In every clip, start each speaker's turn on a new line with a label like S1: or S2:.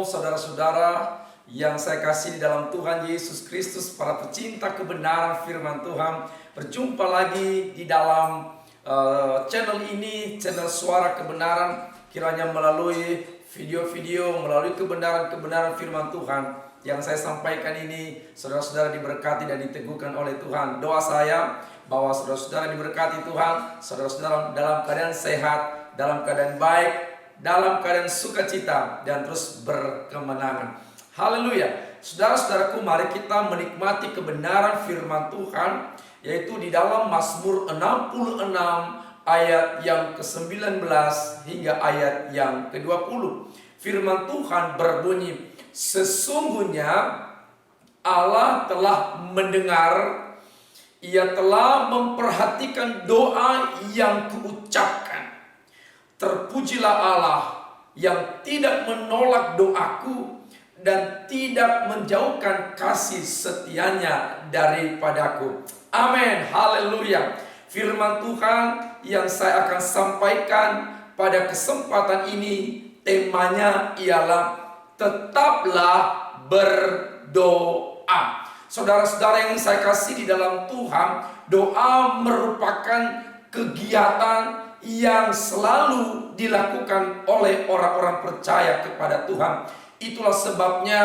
S1: saudara-saudara yang saya kasih di dalam Tuhan Yesus Kristus, para pecinta kebenaran firman Tuhan. Berjumpa lagi di dalam channel ini, channel Suara Kebenaran. Kiranya melalui video-video, melalui kebenaran-kebenaran firman Tuhan yang saya sampaikan ini, saudara-saudara diberkati dan diteguhkan oleh Tuhan. Doa saya bahwa saudara-saudara diberkati Tuhan, saudara-saudara dalam keadaan sehat, dalam keadaan baik, dalam keadaan sukacita, dan terus berkemenangan. Haleluya. Saudara-saudaraku, mari kita menikmati kebenaran firman Tuhan, yaitu di dalam Mazmur 66 ayat yang ke-19 hingga ayat yang ke-20. Firman Tuhan berbunyi, sesungguhnya Allah telah mendengar, Ia telah memperhatikan doa yang kuucapkan. Terpujilah Allah yang tidak menolak doaku dan tidak menjauhkan kasih setianya daripadaku. Amin. Haleluya. Firman Tuhan yang saya akan sampaikan pada kesempatan ini, temanya ialah tetaplah berdoa. Saudara-saudara yang saya kasih di dalam Tuhan, doa merupakan kegiatan yang selalu dilakukan oleh orang-orang percaya kepada Tuhan. Itulah sebabnya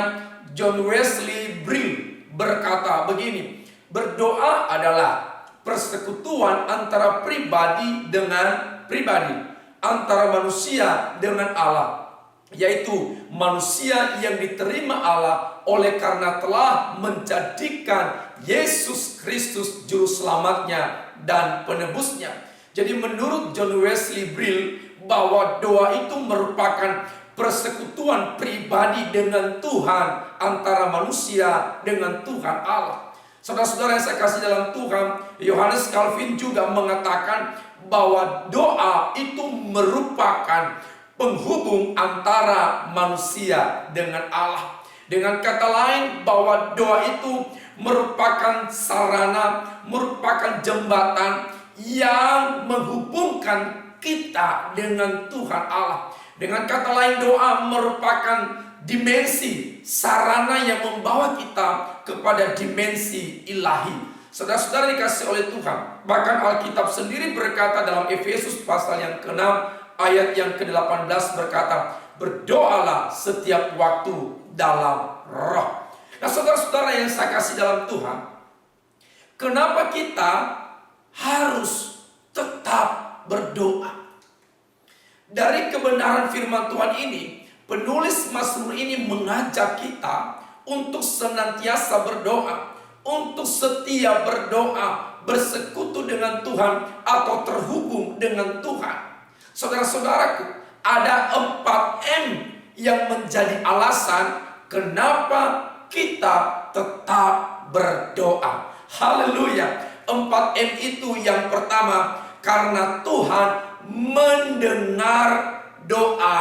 S1: John Wesley Brill berkata begini, berdoa adalah persekutuan antara pribadi dengan pribadi, antara manusia dengan Allah, yaitu manusia yang diterima Allah oleh karena telah menjadikan Yesus Kristus juru selamatnya dan penebusnya. Jadi menurut John Wesley Brill, bahwa doa itu merupakan persekutuan pribadi dengan Tuhan, antara manusia dengan Tuhan Allah. Saudara-saudara yang saya kasih dalam Tuhan, Yohanes Calvin juga mengatakan bahwa doa itu merupakan penghubung antara manusia dengan Allah. Dengan kata lain, bahwa doa itu merupakan sarana, merupakan jembatan yang menghubungkan kita dengan Tuhan Allah. Dengan kata lain, doa merupakan dimensi, sarana yang membawa kita kepada dimensi ilahi. Saudara-saudara dikasih oleh Tuhan, bahkan Alkitab sendiri berkata dalam Efesus pasal yang ke-6 ayat yang ke-18 berkata, berdoalah setiap waktu dalam roh. Nah, saudara-saudara yang saya kasih dalam Tuhan, kenapa kita harus tetap berdoa? Dari kebenaran firman Tuhan ini, penulis Mazmur ini mengajak kita untuk senantiasa berdoa, untuk setia berdoa, bersekutu dengan Tuhan atau terhubung dengan Tuhan. Saudara-saudaraku, ada 4M yang menjadi alasan kenapa kita tetap berdoa. Haleluya. 4M itu yang pertama, karena Tuhan mendengar doa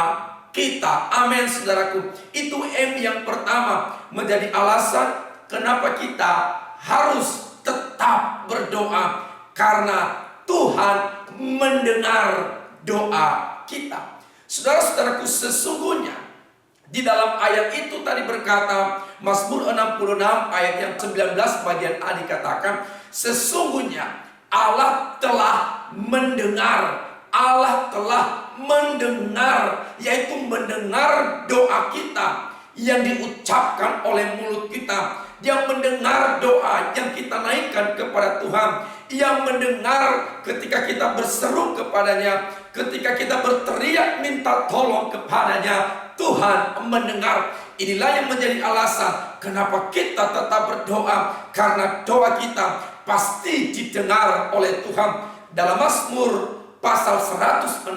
S1: kita. Amin, saudaraku. Itu M yang pertama menjadi alasan kenapa kita harus tetap berdoa, karena Tuhan mendengar doa kita. Saudara-saudaraku, sesungguhnya di dalam ayat itu tadi berkata, Mazmur 66 ayat yang 19 bagian A dikatakan, sesungguhnya Allah telah mendengar. Allah telah mendengar, yaitu mendengar doa kita yang diucapkan oleh mulut kita. Dia mendengar doa yang kita naikkan kepada Tuhan. Ia mendengar ketika kita berseru kepadanya, ketika kita berteriak minta tolong kepadanya. Tuhan mendengar. Inilah yang menjadi alasan kenapa kita tetap berdoa, karena doa kita pasti didengar oleh Tuhan. Dalam Mazmur pasal 116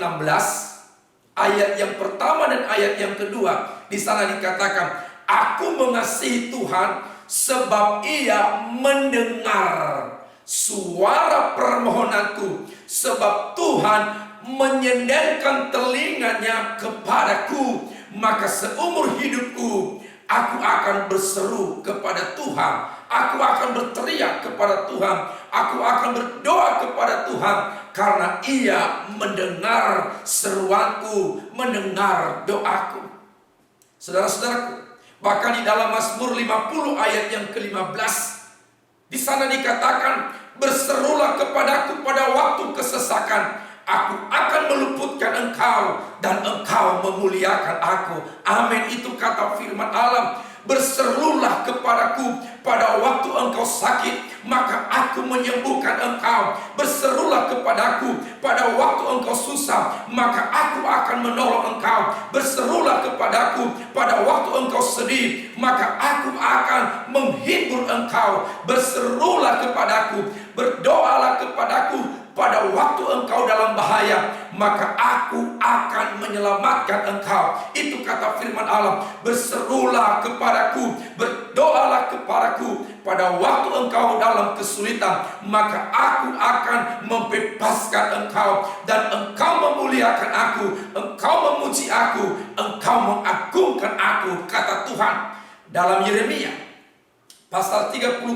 S1: ayat yang pertama dan ayat yang kedua, di sana dikatakan, aku mengasihi Tuhan sebab Ia mendengar suara permohonanku, sebab Tuhan menyendangkan telinganya kepadaku, maka seumur hidupku aku akan berseru kepada Tuhan, aku akan berteriak kepada Tuhan, aku akan berdoa kepada Tuhan, karena Ia mendengar seruanku, mendengar doaku. Saudara-saudaraku, bahkan di dalam Mazmur 50 ayat yang ke-15, di sana dikatakan, berserulah kepadaku pada waktu kesesakan, aku akan meluputkan engkau dan engkau memuliakan aku. Amin, itu kata firman Allah. Berserulah kepadaku pada waktu engkau sakit, maka aku menyembuhkan engkau. Berserulah kepadaku pada waktu engkau susah, maka aku akan menolong engkau. Berserulah kepadaku pada waktu engkau sedih, maka aku akan menghibur engkau. Berserulah kepadaku, berdoalah kepadaku pada waktu engkau dalam bahaya, maka aku akan menyelamatkan engkau. Itu kata firman Allah. Berserulah kepadaku, berdoalah kepadaku pada waktu engkau dalam kesulitan, maka aku akan membebaskan engkau dan engkau memuliakan aku, engkau memuji aku, engkau mengagungkan aku, kata Tuhan. Dalam Yeremia pasal 33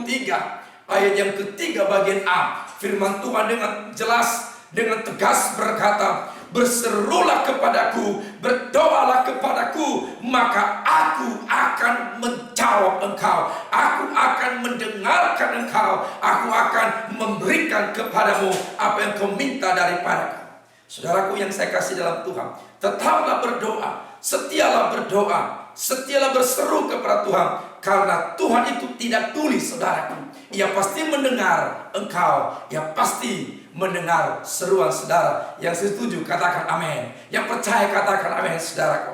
S1: ayat yang ketiga bagian A, firman Tuhan dengan jelas, dengan tegas berkata, berserulah kepadaku, berdoalah kepadaku, maka aku akan menjawab engkau, aku akan mendengarkan engkau, aku akan memberikan kepadamu apa yang kau minta daripadaku. Saudaraku yang saya kasih dalam Tuhan, tetaplah berdoa, setialah berdoa, setialah berseru kepada Tuhan, karena Tuhan itu tidak tuli, saudaraku. Ia pasti mendengar engkau, ia pasti mendengar seruan saudara. Yang setuju katakan amin, yang percaya katakan amin, saudaraku.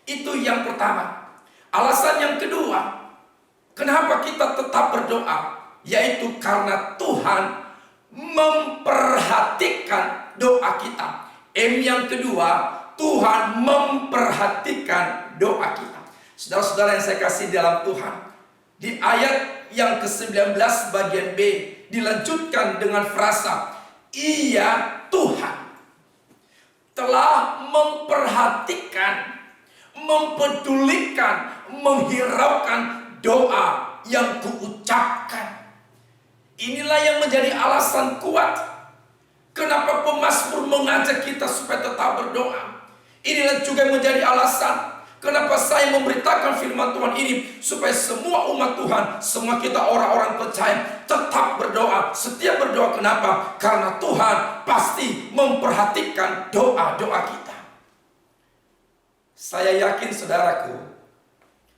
S1: Itu yang pertama. Alasan yang kedua, kenapa kita tetap berdoa, yaitu karena Tuhan memperhatikan doa kita. M yang kedua, Tuhan memperhatikan doa kita. Saudara-saudara yang saya kasih dalam Tuhan, di ayat yang ke-19 bagian B dilanjutkan dengan frasa, Ia Tuhan telah memperhatikan, mempedulikan, menghiraukan doa yang kuucapkan. Inilah yang menjadi alasan kuat kenapa pemazmur mengajak kita supaya tetap berdoa. Inilah juga menjadi alasan kenapa saya memberitakan firman Tuhan ini, supaya semua umat Tuhan, semua kita orang-orang percaya tetap berdoa. Setiap berdoa, kenapa? Karena Tuhan pasti memperhatikan doa-doa kita. Saya yakin, saudaraku,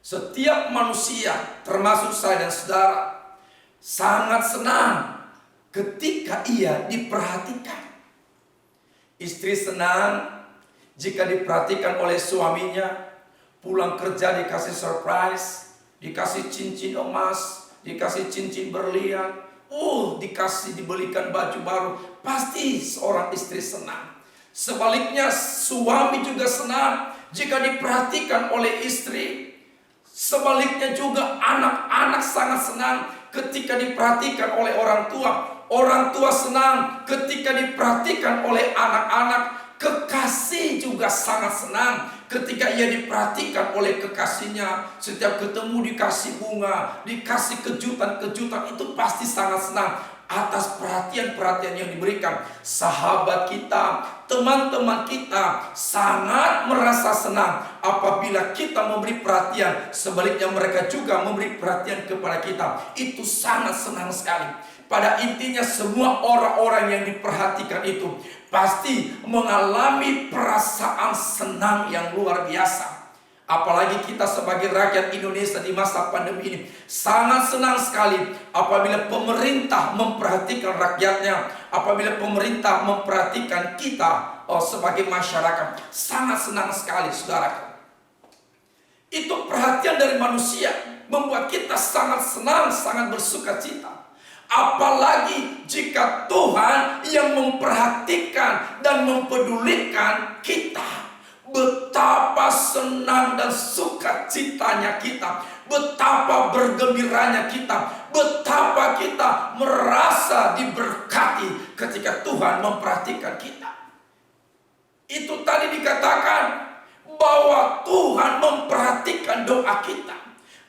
S1: setiap manusia, termasuk saya dan saudara, sangat senang ketika ia diperhatikan. Istri senang jika diperhatikan oleh suaminya. Pulang kerja dikasih surprise, dikasih cincin emas, dikasih cincin berlian, dibelikan baju baru. Pasti seorang istri senang. Sebaliknya suami juga senang jika diperhatikan oleh istri. Sebaliknya juga anak-anak sangat senang ketika diperhatikan oleh orang tua. Orang tua senang ketika diperhatikan oleh anak-anak. Kekasih juga sangat senang ketika ia diperhatikan oleh kekasihnya. Setiap ketemu dikasih bunga, dikasih kejutan-kejutan, itu pasti sangat senang atas perhatian-perhatian yang diberikan. Sahabat kita, teman-teman kita sangat merasa senang apabila kita memberi perhatian. Sebaliknya mereka juga memberi perhatian kepada kita. Itu sangat senang sekali. Pada intinya semua orang-orang yang diperhatikan itu pasti mengalami perasaan senang yang luar biasa. Apalagi kita sebagai rakyat Indonesia di masa pandemi ini sangat senang sekali apabila pemerintah memperhatikan rakyatnya, apabila pemerintah memperhatikan kita sebagai masyarakat. Sangat senang sekali, saudara. Itu perhatian dari manusia membuat kita sangat senang, sangat bersuka cita. Apalagi jika Tuhan yang memperhatikan dan mempedulikan kita. Betapa senang dan sukacitanya kita, betapa bergembiranya kita, betapa kita merasa diberkati ketika Tuhan memperhatikan kita. Itu tadi dikatakan bahwa Tuhan memperhatikan doa kita.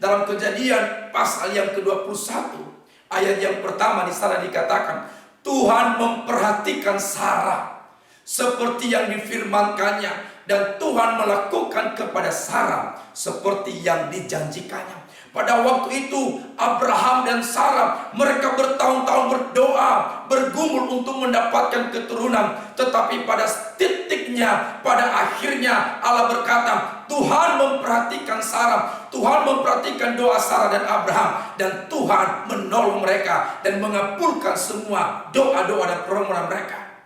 S1: Dalam Kejadian pasal yang ke-21 ayat yang pertama, di sana dikatakan Tuhan memperhatikan Sarah seperti yang difirmankannya, dan Tuhan melakukan kepada Sarah seperti yang dijanjikannya. Pada waktu itu Abraham dan Sarah, mereka bertahun-tahun berdoa, bergumul untuk mendapatkan keturunan. Tetapi pada titiknya, pada akhirnya Allah berkata, Tuhan memperhatikan Sarah, Tuhan memperhatikan doa Sarah dan Abraham, dan Tuhan menolong mereka dan mengabulkan semua doa-doa dan permohonan mereka.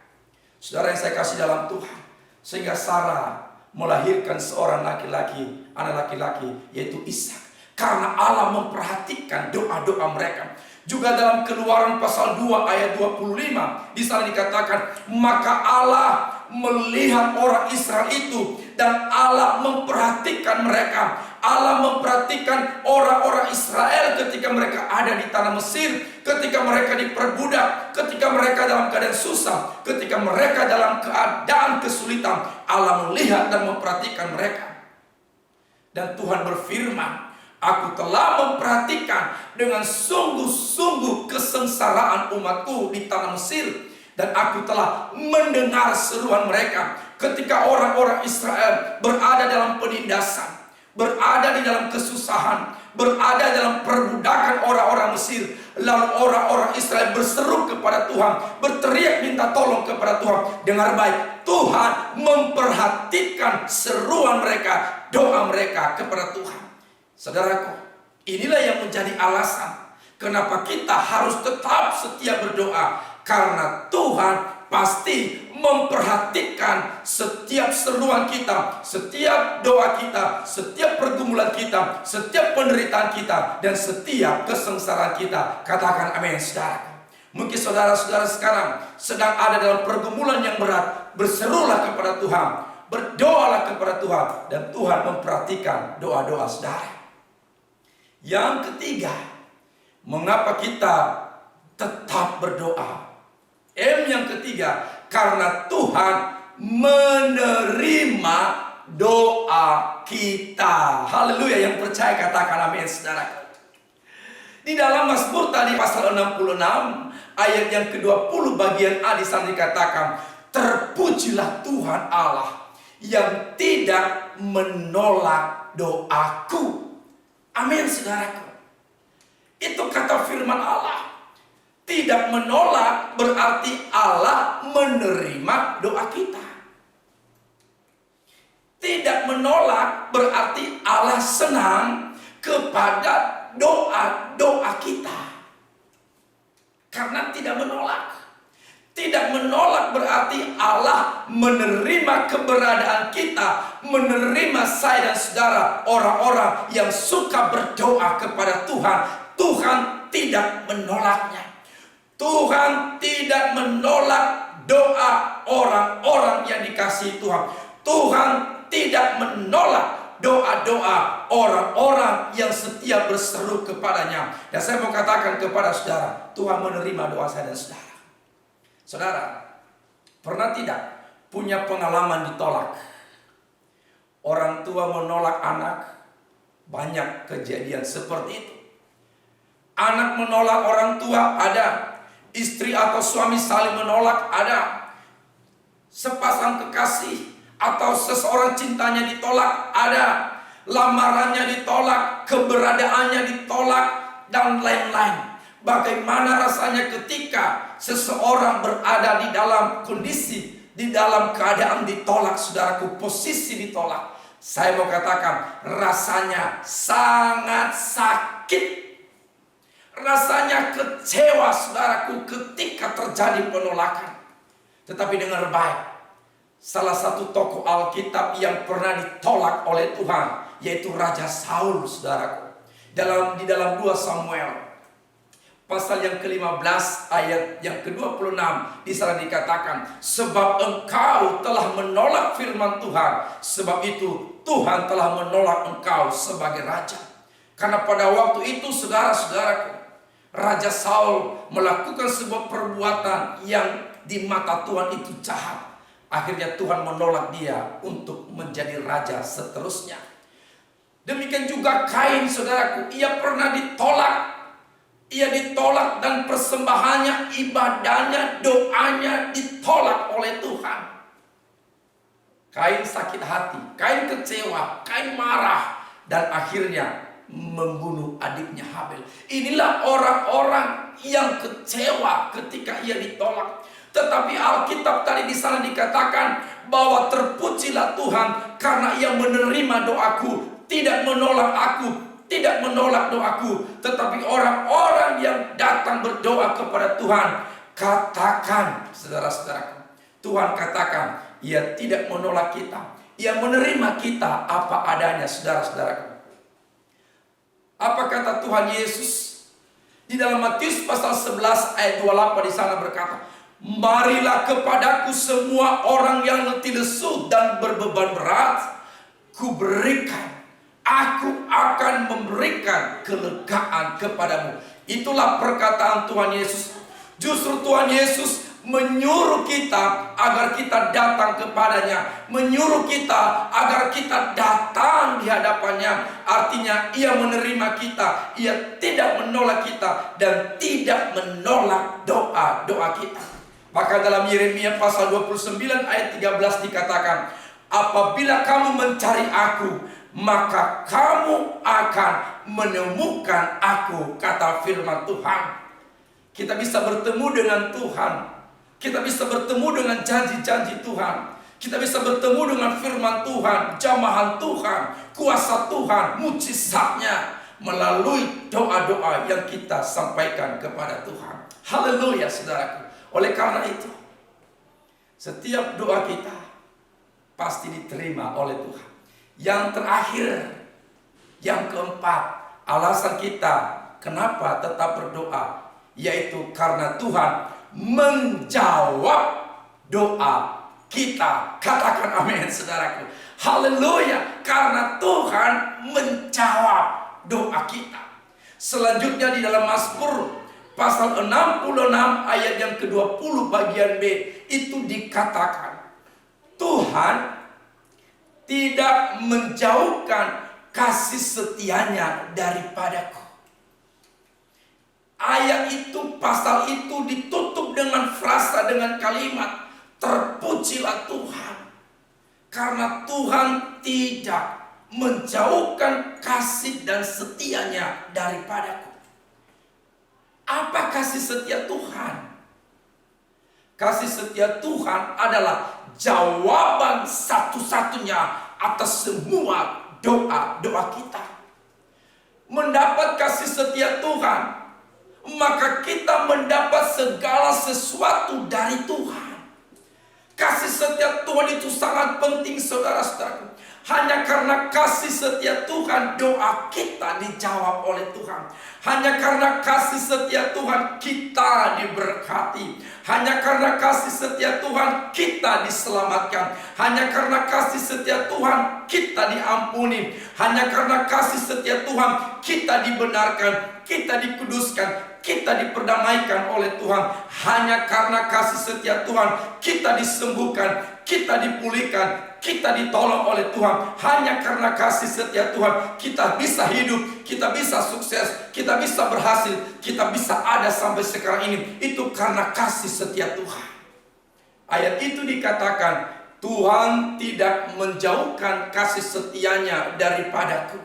S1: Saudara yang saya kasih dalam Tuhan, sehingga Sarah melahirkan seorang laki-laki, anak laki-laki, yaitu Ishak. Karena Allah memperhatikan doa-doa mereka. Juga dalam Keluaran pasal 2 ayat 25, di sana dikatakan, maka Allah melihat orang Israel itu dan Allah memperhatikan mereka. Allah memperhatikan orang-orang Israel ketika mereka ada di tanah Mesir, ketika mereka diperbudak, ketika mereka dalam keadaan susah, ketika mereka dalam keadaan kesulitan. Allah melihat dan memperhatikan mereka. Dan Tuhan berfirman, aku telah memperhatikan dengan sungguh-sungguh kesengsaraan umatku di tanah Mesir, dan aku telah mendengar seruan mereka ketika orang-orang Israel berada dalam penindasan, berada di dalam kesusahan, berada dalam perbudakan orang-orang Mesir. Lalu orang-orang Israel berseru kepada Tuhan, berteriak minta tolong kepada Tuhan. Dengar baik, Tuhan memperhatikan seruan mereka, doa mereka kepada Tuhan. Saudaraku, inilah yang menjadi alasan kenapa kita harus tetap setia berdoa. Karena Tuhan pasti memperhatikan setiap seruan kita, setiap doa kita, setiap pergumulan kita, setiap penderitaan kita, dan setiap kesengsaraan kita. Katakan amin, saudara. Mungkin saudara-saudara sekarang sedang ada dalam pergumulan yang berat. Berserulah kepada Tuhan, berdoalah kepada Tuhan, dan Tuhan memperhatikan doa-doa saudara. Yang ketiga, mengapa kita tetap berdoa? Yang ketiga, karena Tuhan menerima doa kita. Haleluya, yang percaya katakan amin, saudara. Di dalam Mazmur tadi pasal 66 ayat yang ke-20 bagian A di sana dikatakan, terpujilah Tuhan Allah yang tidak menolak doaku. Amin, saudaraku. Itu kata firman Allah. Tidak menolak berarti Allah menerima doa kita. Tidak menolak berarti Allah senang kepada doa-doa kita. Karena tidak menolak. Tidak menolak berarti Allah menerima keberadaan kita, menerima saya dan saudara, orang-orang yang suka berdoa kepada Tuhan. Tuhan tidak menolaknya. Tuhan tidak menolak doa orang-orang yang dikasihi Tuhan. Tuhan tidak menolak doa-doa orang-orang yang setia berseru kepadanya. Dan saya mau katakan kepada saudara, Tuhan menerima doa saya dan saudara. Saudara, pernah tidak punya pengalaman ditolak? Orang tua menolak anak, banyak kejadian seperti itu. Anak menolak orang tua, ada. Istri atau suami saling menolak, ada. Sepasang kekasih atau seseorang cintanya ditolak, ada. Lamarannya ditolak, keberadaannya ditolak, dan lain-lain. Bagaimana rasanya ketika seseorang berada di dalam kondisi, di dalam keadaan ditolak, saudaraku, posisi ditolak. Saya mau katakan, rasanya sangat sakit. Rasanya kecewa, saudaraku, ketika terjadi penolakan. Tetapi dengar baik, salah satu tokoh Alkitab yang pernah ditolak oleh Tuhan, yaitu Raja Saul, saudaraku. Di dalam 2 Samuel pasal yang ke-15 ayat yang ke-26 di sana dikatakan, sebab engkau telah menolak firman Tuhan, sebab itu Tuhan telah menolak engkau sebagai raja. Karena pada waktu itu, saudara-saudaraku, Raja Saul melakukan sebuah perbuatan yang di mata Tuhan itu jahat. Akhirnya Tuhan menolak dia untuk menjadi raja seterusnya. Demikian juga Kain, saudaraku, ia pernah ditolak. Ia ditolak dan persembahannya, ibadahnya, doanya ditolak oleh Tuhan. Kain sakit hati, Kain kecewa, Kain marah, dan akhirnya membunuh adiknya Habel. Inilah orang-orang yang kecewa ketika ia ditolak. Tetapi Alkitab tadi di sana dikatakan bahwa terpujilah Tuhan karena ia menerima doaku, tidak menolak aku, tidak menolak doaku. Tetapi orang-orang yang datang berdoa kepada Tuhan, katakan saudara-saudaraku, Tuhan katakan ia tidak menolak kita, ia menerima kita apa adanya saudara-saudaraku. Apa kata Tuhan Yesus? Di dalam Matius pasal 11 ayat 28 di sana berkata, marilah kepadaku semua orang yang letih lesu dan berbeban berat, aku akan memberikan kelegaan kepadamu. Itulah perkataan Tuhan Yesus. Justru Tuhan Yesus menyuruh kita agar kita datang kepadanya, menyuruh kita agar kita datang di hadapannya. Artinya ia menerima kita, ia tidak menolak kita, dan tidak menolak doa-doa kita. Maka dalam Yeremia pasal 29 ayat 13 dikatakan, apabila kamu mencari aku, maka kamu akan menemukan aku, kata firman Tuhan. Kita bisa bertemu dengan Tuhan, kita bisa bertemu dengan janji-janji Tuhan, kita bisa bertemu dengan firman Tuhan, jamahan Tuhan, kuasa Tuhan, mujizatnya melalui doa-doa yang kita sampaikan kepada Tuhan. Haleluya saudaraku. Oleh karena itu, setiap doa kita pasti diterima oleh Tuhan. Yang terakhir, yang keempat, alasan kita kenapa tetap berdoa, yaitu karena Tuhan menjawab doa kita. Katakan amin saudaraku. Haleluya. Karena Tuhan menjawab doa kita. Selanjutnya di dalam Mazmur pasal 66 ayat yang ke-20 bagian B itu dikatakan, Tuhan tidak menjauhkan kasih setianya daripadaku. Ayat itu, pasal itu ditutup dengan frasa, dengan kalimat, terpujilah Tuhan. Karena Tuhan tidak menjauhkan kasih dan setianya daripadaku. Apa kasih setia Tuhan? Kasih setia Tuhan adalah jawaban satu-satunya atas semua doa-doa kita. Mendapat kasih setia Tuhan, maka kita mendapat segala sesuatu dari Tuhan. Kasih setia Tuhan itu sangat penting saudara-saudaraku. Hanya karena kasih setia Tuhan, doa kita dijawab oleh Tuhan. Hanya karena kasih setia Tuhan, kita diberkati. Hanya karena kasih setia Tuhan, kita diselamatkan. Hanya karena kasih setia Tuhan, kita diampuni. Hanya karena kasih setia Tuhan, kita dibenarkan, kita dikuduskan, kita diperdamaikan oleh Tuhan. Hanya karena kasih setia Tuhan, kita disembuhkan, kita dipulihkan, kita ditolong oleh Tuhan. Hanya karena kasih setia Tuhan, kita bisa hidup, kita bisa sukses, kita bisa berhasil, kita bisa ada sampai sekarang ini. Itu karena kasih setia Tuhan. Ayat itu dikatakan, Tuhan tidak menjauhkan kasih setianya daripadaku.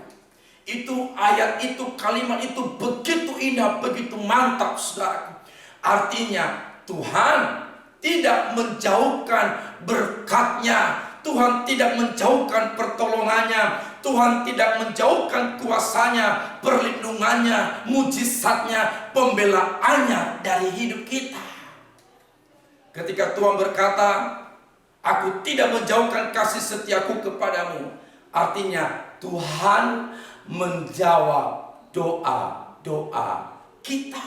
S1: Itu ayat itu, kalimat itu begitu indah, begitu mantap saudaraku. Artinya Tuhan tidak menjauhkan berkatnya, Tuhan tidak menjauhkan pertolongannya, Tuhan tidak menjauhkan kuasanya, perlindungannya, mujizatnya, pembelaannya dari hidup kita. Ketika Tuhan berkata, aku tidak menjauhkan kasih setiaku kepadamu, artinya Tuhan menjawab doa-doa kita.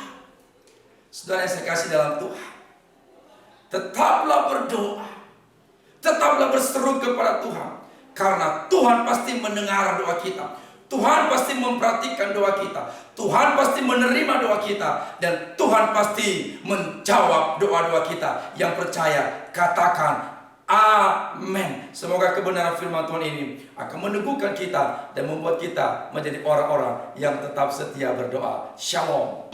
S1: Saudara yang saya kasih dalam Tuhan, tetaplah berdoa, tetaplah berseru kepada Tuhan, karena Tuhan pasti mendengar doa kita. Tuhan pasti memperhatikan doa kita, Tuhan pasti menerima doa kita, dan Tuhan pasti menjawab doa-doa kita. Yang percaya katakan amin. Semoga kebenaran firman Tuhan ini akan meneguhkan kita dan membuat kita menjadi orang-orang yang tetap setia berdoa. Shalom.